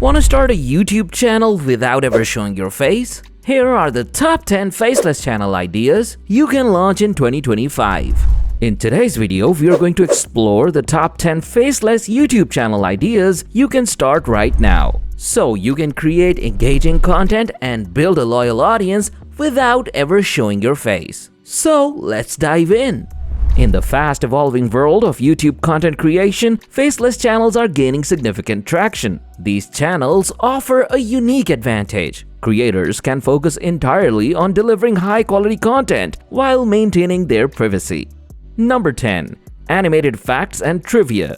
Want to start a YouTube channel without ever showing your face? Here are the top 10 faceless channel ideas you can launch in 2025. In today's video, we are going to explore the top 10 faceless YouTube channel ideas you can start right now, so you can create engaging content and build a loyal audience without ever showing your face. So let's dive in. In the fast-evolving world of YouTube content creation, faceless channels are gaining significant traction. These channels offer a unique advantage. Creators can focus entirely on delivering high-quality content while maintaining their privacy. Number 10. Animated Facts and Trivia.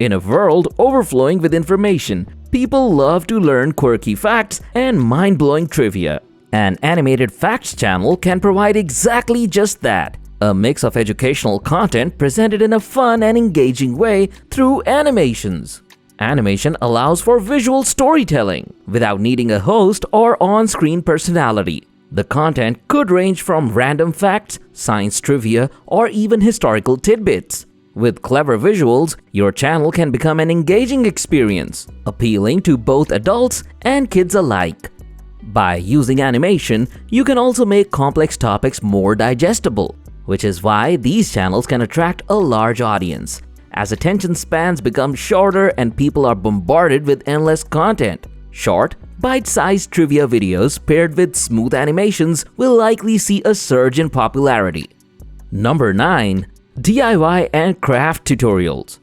In a world overflowing with information, people love to learn quirky facts and mind-blowing trivia. An animated facts channel can provide exactly just that. A mix of educational content presented in a fun and engaging way through animations. Animation allows for visual storytelling without needing a host or on-screen personality. The content could range from random facts, science trivia, or even historical tidbits. With clever visuals, your channel can become an engaging experience, appealing to both adults and kids alike. By using animation, you can also make complex topics more digestible, which is why these channels can attract a large audience. As attention spans become shorter and people are bombarded with endless content, short, bite-sized trivia videos paired with smooth animations will likely see a surge in popularity. Number 9. DIY and Craft Tutorials.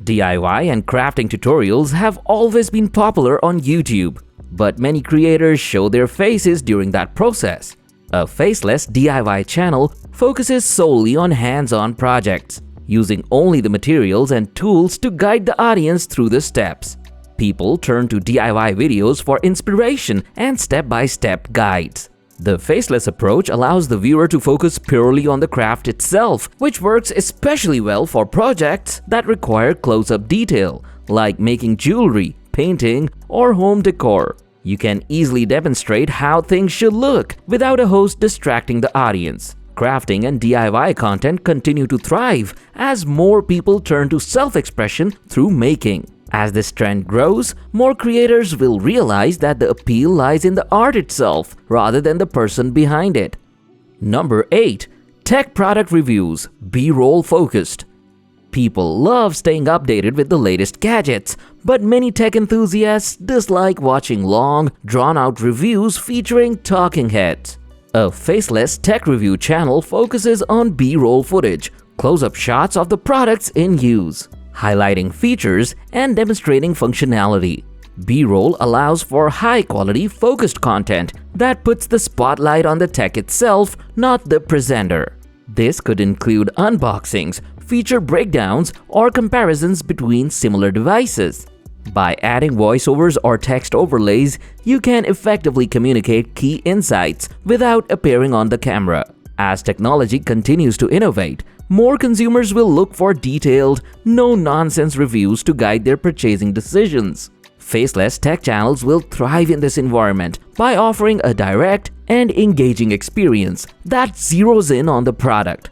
DIY and crafting tutorials have always been popular on YouTube, but many creators show their faces during that process. A faceless DIY channel focuses solely on hands-on projects, using only the materials and tools to guide the audience through the steps. People turn to DIY videos for inspiration and step-by-step guides. The faceless approach allows the viewer to focus purely on the craft itself, which works especially well for projects that require close-up detail, like making jewelry, painting, or home decor. You can easily demonstrate how things should look without a host distracting the audience. Crafting and DIY content continue to thrive as more people turn to self-expression through making. As this trend grows, more creators will realize that the appeal lies in the art itself rather than the person behind it. Number 8. Tech Product Reviews, B-roll focused. People love staying updated with the latest gadgets, but many tech enthusiasts dislike watching long, drawn-out reviews featuring talking heads. A faceless tech review channel focuses on B-roll footage, close-up shots of the products in use, highlighting features and demonstrating functionality. B-roll allows for high-quality, focused content that puts the spotlight on the tech itself, not the presenter. This could include unboxings, feature breakdowns, or comparisons between similar devices. By adding voiceovers or text overlays, you can effectively communicate key insights without appearing on the camera. As technology continues to innovate, more consumers will look for detailed, no-nonsense reviews to guide their purchasing decisions. Faceless tech channels will thrive in this environment by offering a direct and engaging experience that zeroes in on the product.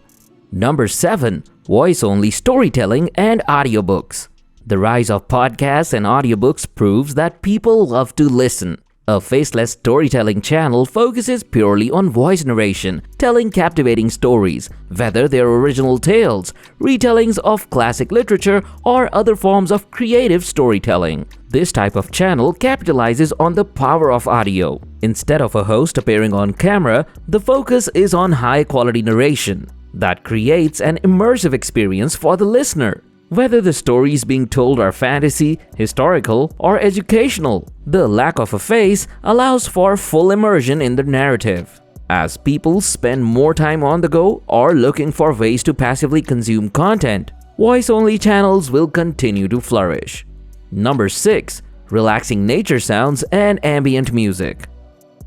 Number 7. Voice-only storytelling and audiobooks. The rise of podcasts and audiobooks proves that people love to listen. A faceless storytelling channel focuses purely on voice narration, telling captivating stories, whether they're original tales, retellings of classic literature, or other forms of creative storytelling. This type of channel capitalizes on the power of audio. Instead of a host appearing on camera, the focus is on high-quality narration that creates an immersive experience for the listener. Whether the stories being told are fantasy, historical, or educational, the lack of a face allows for full immersion in the narrative. As people spend more time on the go or looking for ways to passively consume content, voice-only channels will continue to flourish. Number 6. Relaxing nature sounds and ambient music.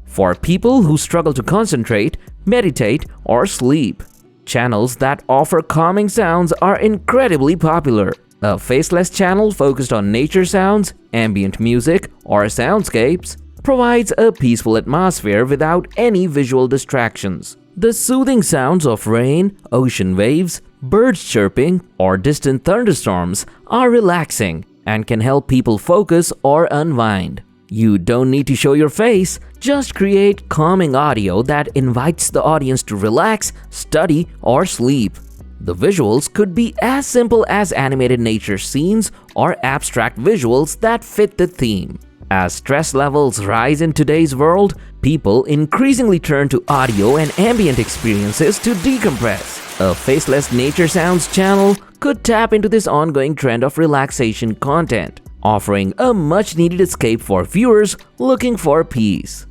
For people who struggle to concentrate, meditate, or sleep, channels that offer calming sounds are incredibly popular. A faceless channel focused on nature sounds, ambient music, or soundscapes provides a peaceful atmosphere without any visual distractions. The soothing sounds of rain, ocean waves, birds chirping, or distant thunderstorms are relaxing and can help people focus or unwind. You don't need to show your face, just create calming audio that invites the audience to relax, study, or sleep. The visuals could be as simple as animated nature scenes or abstract visuals that fit the theme. As stress levels rise in today's world, people increasingly turn to audio and ambient experiences to decompress. A faceless nature sounds channel could tap into this ongoing trend of relaxation content, offering a much-needed escape for viewers looking for peace.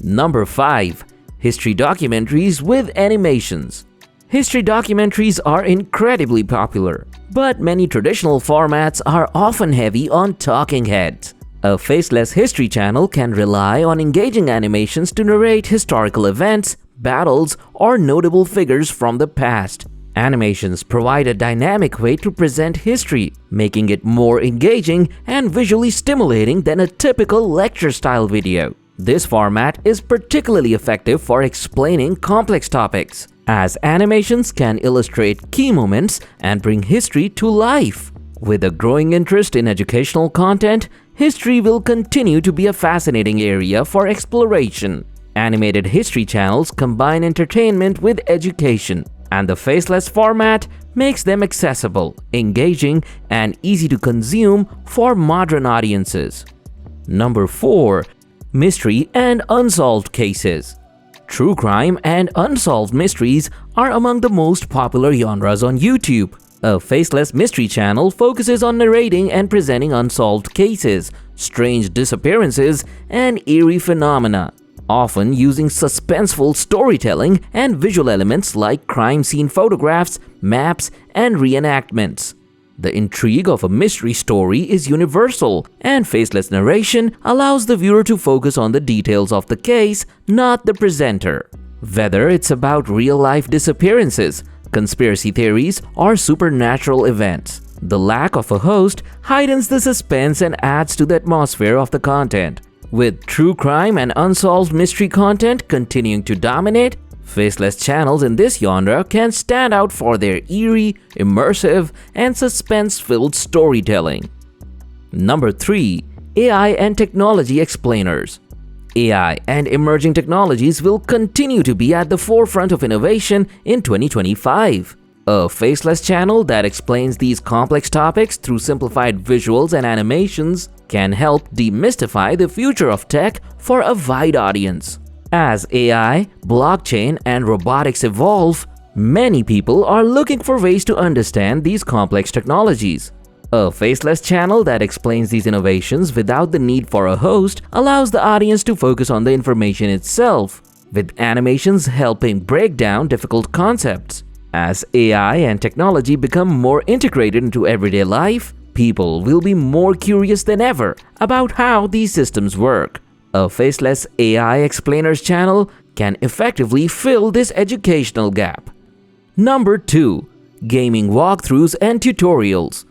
Number 5. History documentaries with animations. History documentaries are incredibly popular, but many traditional formats are often heavy on talking heads. A faceless history channel can rely on engaging animations to narrate historical events, battles, or notable figures from the past. Animations provide a dynamic way to present history, making it more engaging and visually stimulating than a typical lecture-style video. This format is particularly effective for explaining complex topics, as animations can illustrate key moments and bring history to life. With a growing interest in educational content, history will continue to be a fascinating area for exploration. Animated history channels combine entertainment with education, and the faceless format makes them accessible, engaging, and easy to consume for modern audiences. Number 4. Mystery and unsolved cases. True crime and unsolved mysteries are among the most popular genres on YouTube. A faceless mystery channel focuses on narrating and presenting unsolved cases, strange disappearances, and eerie phenomena, often using suspenseful storytelling and visual elements like crime scene photographs, maps, and reenactments. The intrigue of a mystery story is universal, and faceless narration allows the viewer to focus on the details of the case, not the presenter. Whether it's about real-life disappearances, conspiracy theories, or supernatural events, the lack of a host heightens the suspense and adds to the atmosphere of the content. With true crime and unsolved mystery content continuing to dominate, faceless channels in this genre can stand out for their eerie, immersive, and suspense-filled storytelling. Number 3. AI and technology explainers. AI and emerging technologies will continue to be at the forefront of innovation in 2025. A faceless channel that explains these complex topics through simplified visuals and animations can help demystify the future of tech for a wide audience. As AI, blockchain, and robotics evolve, many people are looking for ways to understand these complex technologies. A faceless channel that explains these innovations without the need for a host allows the audience to focus on the information itself, with animations helping break down difficult concepts. As AI and technology become more integrated into everyday life, people will be more curious than ever about how these systems work. A faceless AI explainers channel can effectively fill this educational gap. Number 2. Gaming walkthroughs and tutorials.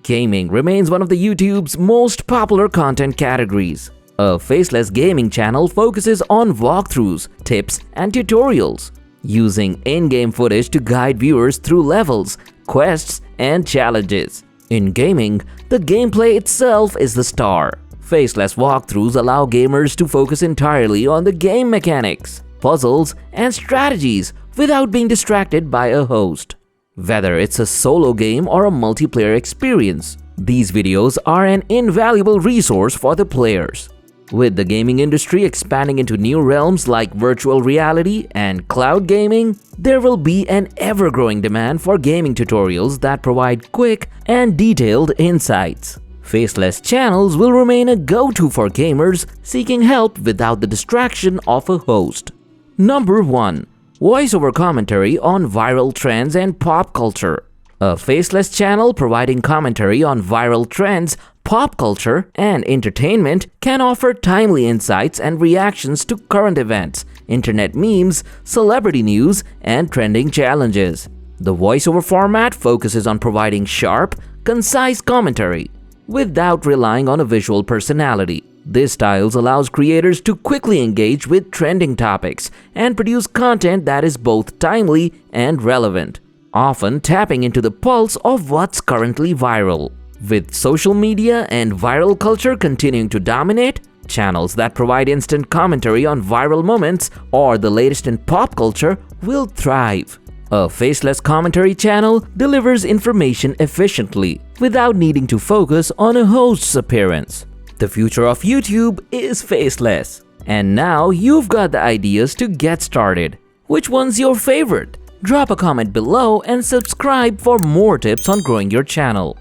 Gaming remains one of the YouTube's most popular content categories. A faceless gaming channel focuses on walkthroughs, tips, and tutorials, using in-game footage to guide viewers through levels, quests, and challenges. In gaming, the gameplay itself is the star. Faceless walkthroughs allow gamers to focus entirely on the game mechanics, puzzles, and strategies without being distracted by a host. Whether it's a solo game or a multiplayer experience, these videos are an invaluable resource for the players. With the gaming industry expanding into new realms like virtual reality and cloud gaming, there will be an ever-growing demand for gaming tutorials that provide quick and detailed insights. Faceless channels will remain a go-to for gamers seeking help without the distraction of a host. Number 1. Voiceover commentary on viral trends and pop culture. A faceless channel providing commentary on viral trends, pop culture, and entertainment can offer timely insights and reactions to current events, internet memes, celebrity news, and trending challenges. The voiceover format focuses on providing sharp, concise commentary without relying on a visual personality. This style allows creators to quickly engage with trending topics and produce content that is both timely and relevant, often tapping into the pulse of what's currently viral. With social media and viral culture continuing to dominate, channels that provide instant commentary on viral moments or the latest in pop culture will thrive. A faceless commentary channel delivers information efficiently without needing to focus on a host's appearance. The future of YouTube is faceless. And now you've got the ideas to get started. Which one's your favorite? Drop a comment below and subscribe for more tips on growing your channel.